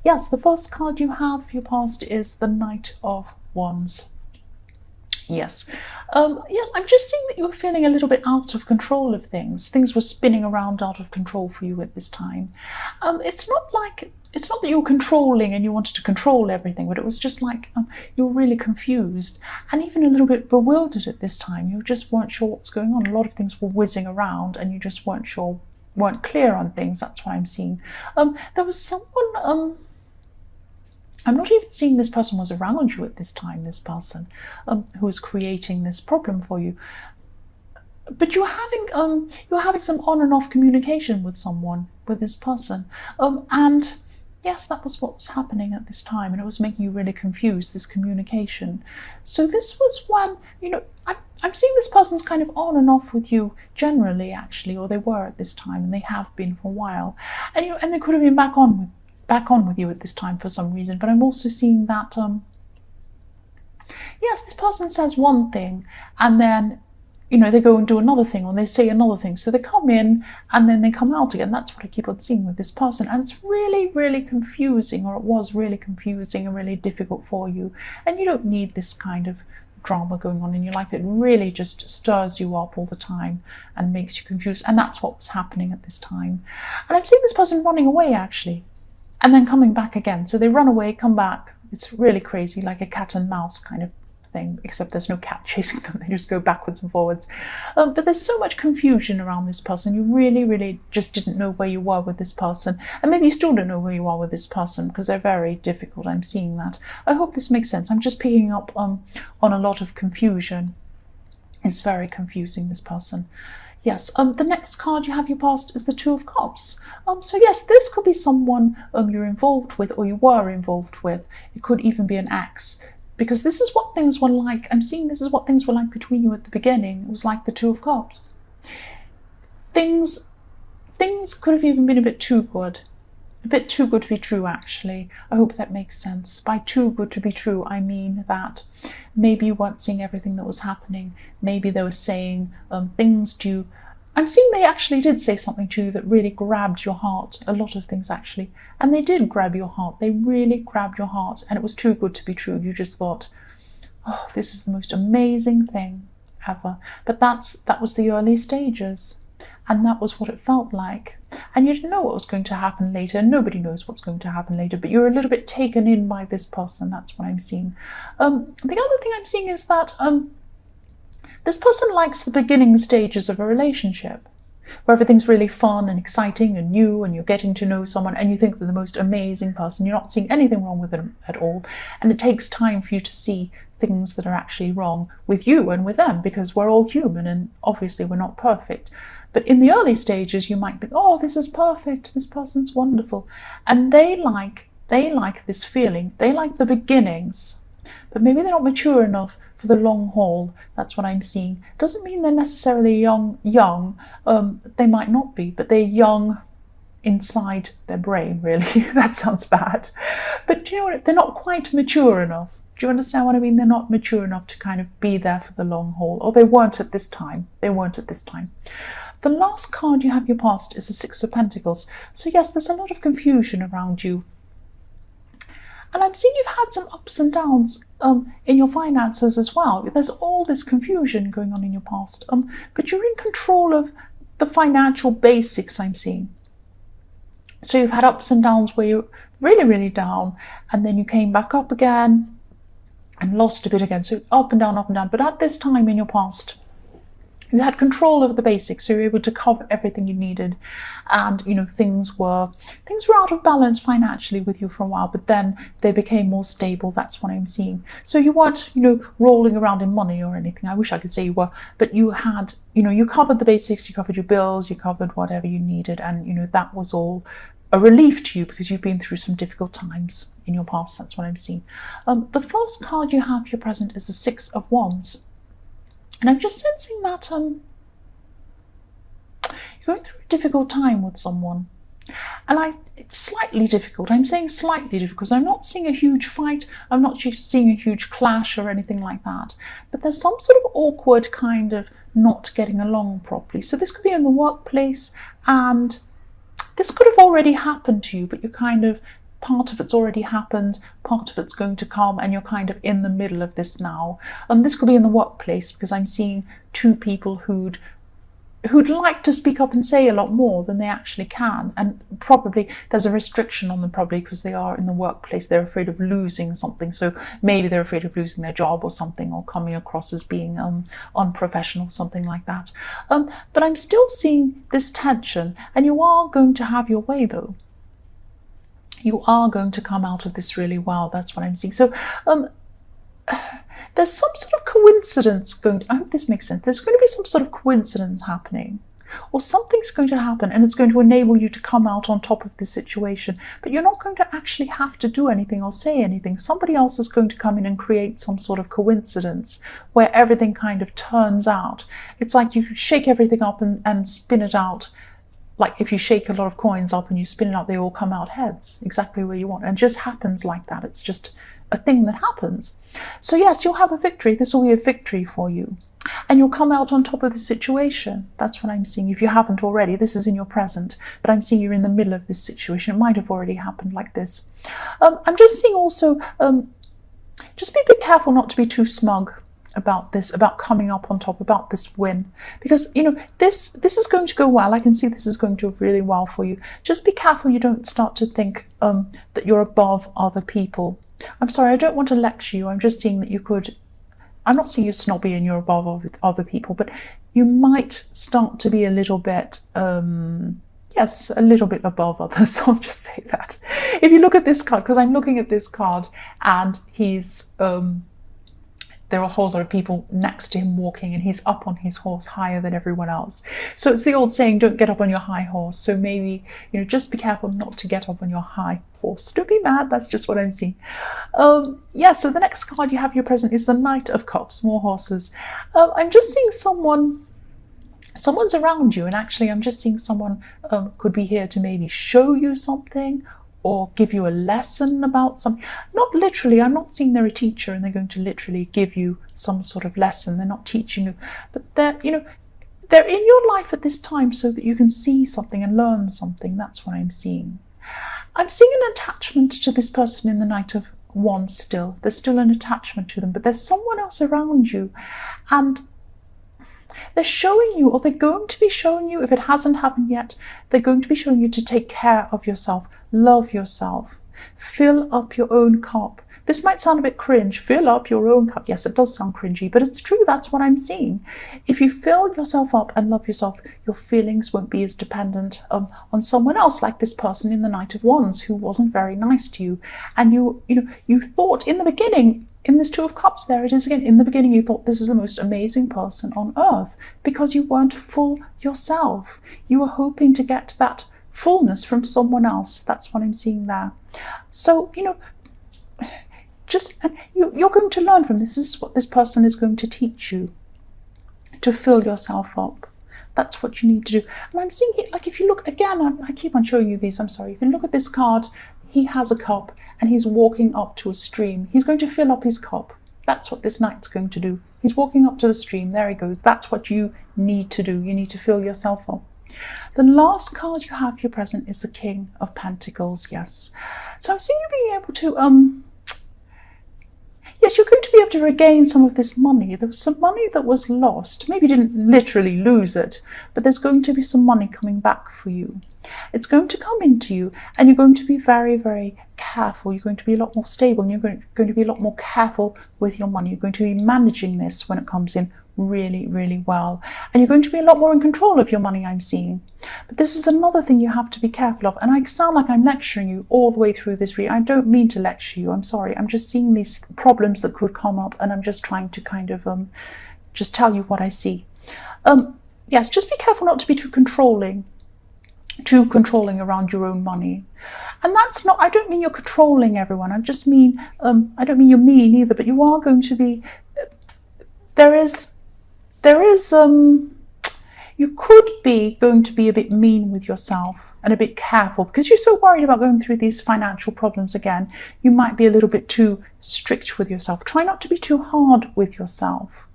Yes, the first card you have for your past is the Knight of Wands. Yes. Yes, I'm just seeing that you were feeling a little bit out of control of things. Things were spinning around out of control for you at this time. It's not that you were controlling and you wanted to control everything, but it was just like you were really confused and even a little bit bewildered at this time. You just weren't sure what was going on. A lot of things were whizzing around and you just weren't clear on things. That's what I'm seeing. There was someone... I'm not even seeing this person was around you at this time, this person who is creating this problem for you. But you're having some on and off communication with someone, with this person. And yes, that was what was happening at this time, and it was making you really confused, this communication. So this was when, I'm seeing this person's kind of on and off with you generally, actually, or they were at this time, and they have been for a while. And they could have been back on with you at this time for some reason, but I'm also seeing that yes, this person says one thing and then they go and do another thing, or they say another thing. So they come in and then they come out again. That's what I keep on seeing with this person, and it's really, really confusing, or it was really confusing and really difficult for you. And you don't need this kind of drama going on in your life. It really just stirs you up all the time and makes you confused, and that's what was happening at this time. And I'm seeing this person running away, actually, and then coming back again. So they run away, come back. It's really crazy, like a cat and mouse kind of thing, except there's no cat chasing them. They just go backwards and forwards. But there's so much confusion around this person. You really, really just didn't know where you were with this person. And maybe you still don't know where you are with this person because they're very difficult. I'm seeing that. I hope this makes sense. I'm just picking up on a lot of confusion. It's very confusing, this person. Yes, the next card you have your past is the Two of Cups. So yes, this could be someone you're involved with, or you were involved with. It could even be an ex, because this is what things were like. I'm seeing this is what things were like between you at the beginning. It was like the Two of Cups. Things could have even been a bit too good. A bit too good to be true, actually. I hope that makes sense. By too good to be true, I mean that maybe you weren't seeing everything that was happening. Maybe they were saying things to you. I'm seeing they actually did say something to you that really grabbed your heart. A lot of things, actually. And they did grab your heart. They really grabbed your heart. And it was too good to be true. You just thought, oh, this is the most amazing thing ever. But that was the early stages. And that was what it felt like. And you didn't know what was going to happen later. Nobody knows what's going to happen later, but you're a little bit taken in by this person. That's what I'm seeing. The other thing I'm seeing is that this person likes the beginning stages of a relationship, where everything's really fun and exciting and new, and you're getting to know someone and you think they're the most amazing person. You're not seeing anything wrong with them at all. And it takes time for you to see things that are actually wrong with you and with them, because we're all human and obviously we're not perfect. But in the early stages, you might think, oh, this is perfect. This person's wonderful. And they like this feeling. They like the beginnings. But maybe they're not mature enough for the long haul. That's what I'm seeing. Doesn't mean they're necessarily young. They might not be, but they're young inside their brain, really. That sounds bad. But do you know what? They're not quite mature enough. Do you understand what I mean? They're not mature enough to kind of be there for the long haul. Or they weren't at this time. The last card you have your past is the Six of Pentacles. So yes, there's a lot of confusion around you. And I'm seeing you've had some ups and downs in your finances as well. There's all this confusion going on in your past. But you're in control of the financial basics, I'm seeing. So you've had ups and downs where you're really, really down, and then you came back up again and lost a bit again. So up and down, up and down. But at this time in your past, you had control of the basics, so you were able to cover everything you needed, and things were out of balance financially with you for a while, but then they became more stable. That's what I'm seeing. So you weren't rolling around in money or anything. I wish I could say you were, but you had you covered the basics, you covered your bills, you covered whatever you needed, and that was all a relief to you because you've been through some difficult times in your past. That's what I'm seeing. The first card you have for your present is the Six of Wands. And I'm just sensing that you're going through a difficult time with someone. And it's slightly difficult. I'm saying slightly difficult because I'm not seeing a huge fight. I'm not just seeing a huge clash or anything like that. But there's some sort of awkward kind of not getting along properly. So this could be in the workplace, and this could have already happened to you, but you're kind of part of it's already happened, part of it's going to come, and you're kind of in the middle of this now. This could be in the workplace, because I'm seeing two people who'd like to speak up and say a lot more than they actually can, and probably there's a restriction on them, probably because they are in the workplace. They're afraid of losing something, so maybe they're afraid of losing their job or something, or coming across as being unprofessional, something like that. But I'm still seeing this tension, and you are going to have your way, though. You are going to come out of this really well. That's what I'm seeing. So there's some sort of coincidence I hope this makes sense. There's going to be some sort of coincidence happening, or something's going to happen, and it's going to enable you to come out on top of the situation, but you're not going to actually have to do anything or say anything. Somebody else is going to come in and create some sort of coincidence where everything kind of turns out. It's like you shake everything up and spin it out. Like if you shake a lot of coins up and you spin it out, they all come out heads, exactly where you want. And it just happens like that. It's just a thing that happens. So yes, you'll have a victory. This will be a victory for you. And you'll come out on top of the situation. That's what I'm seeing. If you haven't already, this is in your present, but I'm seeing you're in the middle of this situation. It might have already happened like this. I'm just seeing also, just be a bit careful not to be too smug about this, about coming up on top, about this win, because this is going to go well. I can see this is going to go really well for you. Just be careful you don't start to think that you're above other people. I'm sorry, I don't want to lecture you. I'm just seeing that you could, I'm not saying you're snobby and you're above other people, but you might start to be a little bit yes, a little bit above others. I'll just say that. If you look at this card, because I'm looking at this card, and he's there are a whole lot of people next to him walking, and he's up on his horse higher than everyone else. So it's the old saying, don't get up on your high horse. So maybe, just be careful not to get up on your high horse. Don't be mad, that's just what I'm seeing. Yeah, so the next card you have your present is the Knight of Cups, more horses. I'm just seeing someone's around you, and actually I'm just seeing someone could be here to maybe show you something, or give you a lesson about something. Not literally, I'm not seeing they're a teacher and they're going to literally give you some sort of lesson. They're not teaching you, but they're in your life at this time so that you can see something and learn something. That's what I'm seeing. I'm seeing an attachment to this person in the Knight of Wands still. There's still an attachment to them, but there's someone else around you, and they're showing you, or they're going to be showing you, if it hasn't happened yet, they're going to be showing you to take care of yourself, love yourself, fill up your own cup. This might sound a bit cringe, fill up your own cup. Yes, it does sound cringy, but it's true, that's what I'm seeing. If you fill yourself up and love yourself, your feelings won't be as dependent on someone else, like this person in the Knight of Wands who wasn't very nice to you. And you thought in the beginning, in this Two of Cups, there it is again, in the beginning you thought this is the most amazing person on earth because you weren't full yourself. You were hoping to get that fullness from someone else. That's what I'm seeing there. So, you're going to learn from this. This is what this person is going to teach you, to fill yourself up. That's what you need to do. And I'm seeing it, like if you look, again, I keep on showing you these, I'm sorry. If you look at this card, he has a cup and he's walking up to a stream. He's going to fill up his cup. That's what this knight's going to do. He's walking up to the stream. There he goes. That's what you need to do. You need to fill yourself up. The last card you have your present is the King of Pentacles. Yes. So I'm seeing you being able to, yes, you're going to be able to regain some of this money. There was some money that was lost. Maybe you didn't literally lose it, but there's going to be some money coming back for you. It's going to come into you, and you're going to be very, very careful. You're going to be a lot more stable, and you're going to be a lot more careful with your money. You're going to be managing this when it comes in really, really well. And you're going to be a lot more in control of your money, I'm seeing. But this is another thing you have to be careful of. And I sound like I'm lecturing you all the way through this reading. I don't mean to lecture you. I'm sorry. I'm just seeing these problems that could come up, and I'm just trying to kind of just tell you what I see. Yes, just be careful not to be too controlling around your own money. And that's not, I don't mean you're controlling everyone. I just mean, I don't mean you're mean either, but you are going to be, you could be going to be a bit mean with yourself and a bit careful because you're so worried about going through these financial problems again. You might be a little bit too strict with yourself. Try not to be too hard with yourself.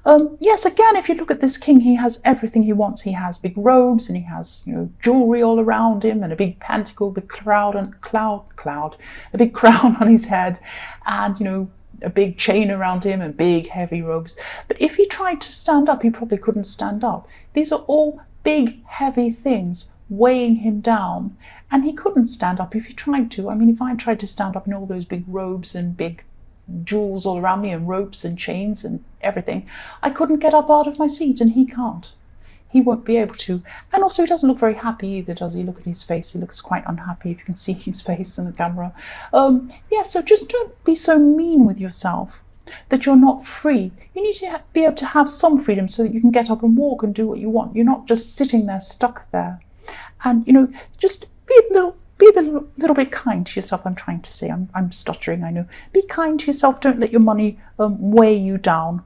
Yes, again, if you look at this king, he has everything he wants. He has big robes, and he has, jewelry all around him, and a big pentacle, big a big crown on his head, and a big chain around him and big heavy robes. But if he tried to stand up, he probably couldn't stand up. These are all big heavy things weighing him down, and he couldn't stand up if he tried to. I mean, if I tried to stand up in all those big robes and big jewels all around me and ropes and chains and everything, I couldn't get up out of my seat, and he can't. He won't be able to. And also, he doesn't look very happy either, does he? Look at his face. He looks quite unhappy, if you can see his face in the camera. So just don't be so mean with yourself that you're not free. You need to be able to have some freedom so that you can get up and walk and do what you want. You're not just sitting there stuck there. And, just be a little bit kind to yourself. I'm trying to say, I'm stuttering, I know. Be kind to yourself. Don't let your money weigh you down.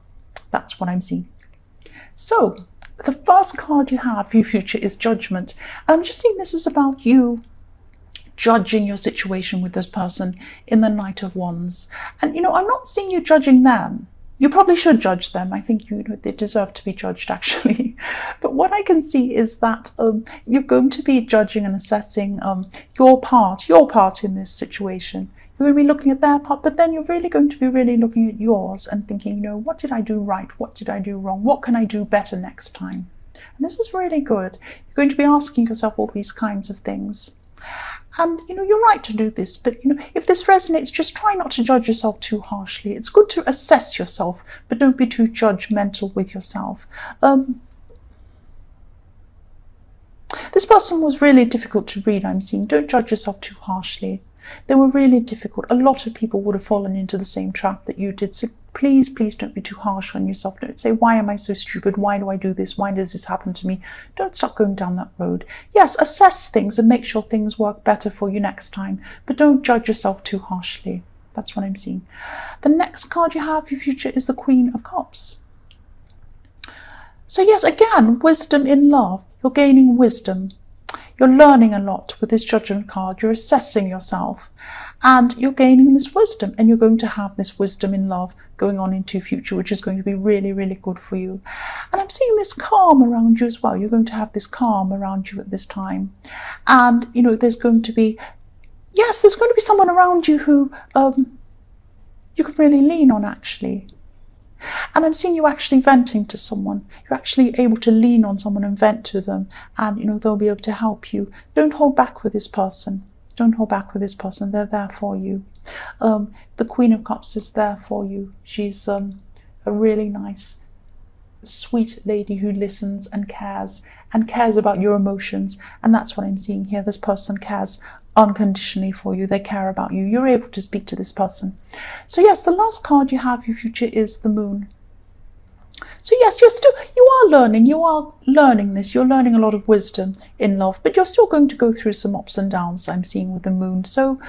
That's what I'm seeing. So, the first card you have for your future is Judgment. And I'm just seeing this is about you judging your situation with this person in the Knight of Wands. And, I'm not seeing you judging them. You probably should judge them. I think they deserve to be judged, actually. But what I can see is that you're going to be judging and assessing your part in this situation. You're going to be looking at their part, but then you're really going to be looking at yours and thinking, what did I do right? What did I do wrong? What can I do better next time? And this is really good. You're going to be asking yourself all these kinds of things. And, you're right to do this, but, if this resonates, just try not to judge yourself too harshly. It's good to assess yourself, but don't be too judgmental with yourself. This person was really difficult to read, I'm seeing. Don't judge yourself too harshly. They were really difficult. A lot of people would have fallen into the same trap that you did. So please don't be too harsh on yourself. Don't say, why am I so stupid? Why do I do this? Why does this happen to me? Don't start going down that road. Yes, assess things and make sure things work better for you next time. But don't judge yourself too harshly. That's what I'm seeing. The next card you have for your future is the Queen of Cups. So yes, again, wisdom in love. You're gaining wisdom. You're learning a lot with this Judgment card. You're assessing yourself and you're gaining this wisdom, and you're going to have this wisdom in love going on into your future, which is going to be really, really good for you. And I'm seeing this calm around you as well. You're going to have this calm around you at this time. And, there's going to be someone around you who you can really lean on, actually. And I'm seeing you actually venting to someone. You're actually able to lean on someone and vent to them, and they'll be able to help you. Don't hold back with this person. Don't hold back with this person. They're there for you. The Queen of Cups is there for you. She's a really nice, sweet lady who listens and cares about your emotions. And that's what I'm seeing here. This person cares unconditionally for you. They care about you. You're able to speak to this person. So yes, the last card you have for your future is the Moon. So yes, you are learning this. You're learning a lot of wisdom in love, but you're still going to go through some ups and downs, I'm seeing with the Moon. So,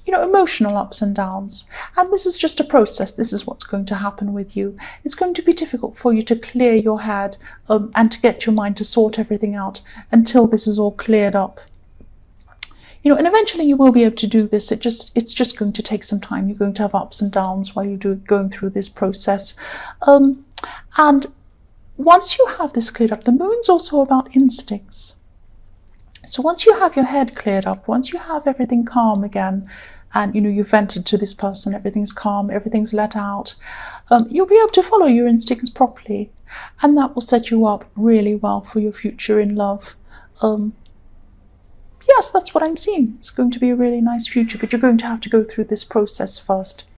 emotional ups and downs. And this is just a process. This is what's going to happen with you. It's going to be difficult for you to clear your head and to get your mind to sort everything out until this is all cleared up. And eventually you will be able to do this. It's just going to take some time. You're going to have ups and downs while you're going through this process. And once you have this cleared up, the Moon's also about instincts. So once you have your head cleared up, once you have everything calm again, and you've vented to this person, everything's calm, everything's let out, you'll be able to follow your instincts properly, and that will set you up really well for your future in love. Yes, that's what I'm seeing. It's going to be a really nice future, but you're going to have to go through this process first.